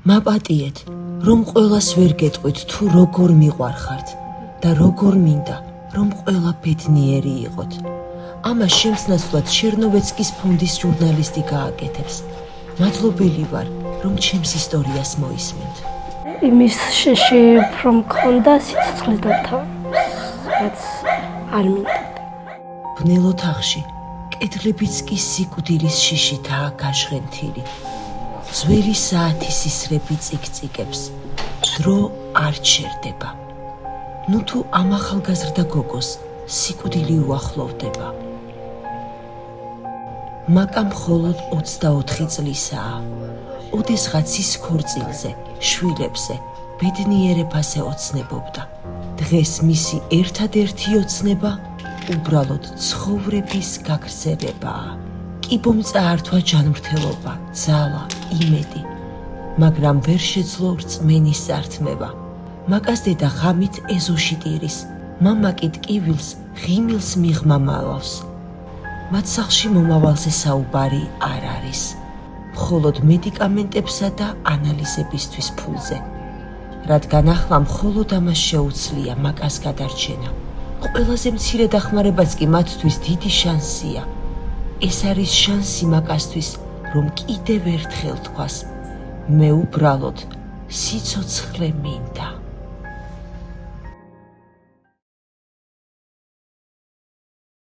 მაპატიეთ, რომ ყველას ვერ გეტყვით თუ როგორ მიყვარხართ და როგორ მინდა, რომ ყველა ბედნიერი იყოთ. ამას შემცნაცვლად ჩერნოვეცკის ფონდის ჟურნალისტი გააკეთებს. მადლობელი ვარ, რომ ჩემს ისტორიას მოისმენთ. იმის შეშიფრო მქონდა სიცოცხლის დათავსებას არ მინდა. ბნელ ოთახში კედლებიც კი სიკვდილის შიშითაა გაშღენთილი. ძველი საათის ისრები წიკწიკებს. დრო არ ჩერდება. ნუ თუ ამ ახალგაზრდა გოგოს სიკვდილი უახლოვდება. მაკა მხოლოდ 24 წლისაა. ოდესღაც ის ქორწილზე, შვილებზე, ბედნიერებას ეოცნებობდა. დღეს მისი ერთადერთი ოცნება უბრალოდ ცხოვრების გაგრძელებაა. კიბომწა ართვა ჯანმრთელობა, ძალა, იმედი, მაგრამ ვერ შეძლო რწმენის წართმევა. მაკას დედა ღამით ეზოში ტირის, მამა კი ტკივილს ღიმილს მიღმამალავს. მათ სახლში მომავალზე საუბარი არ არის. მხოლოდ მედიკამენტებსა და ანალიზებისთვის ფულზე. რადგან ახლა მხოლოდ ამას შეუძლია მაკას გადარჩენა. ყველაზე მცირე დახმარებაც კი მათთვის დიდი შანსია. ეს არის შანსი მაკასთვის, რომ კიდევ ერთხელ თქვას, მე უბრალოდ სიცოცხლე მინდა.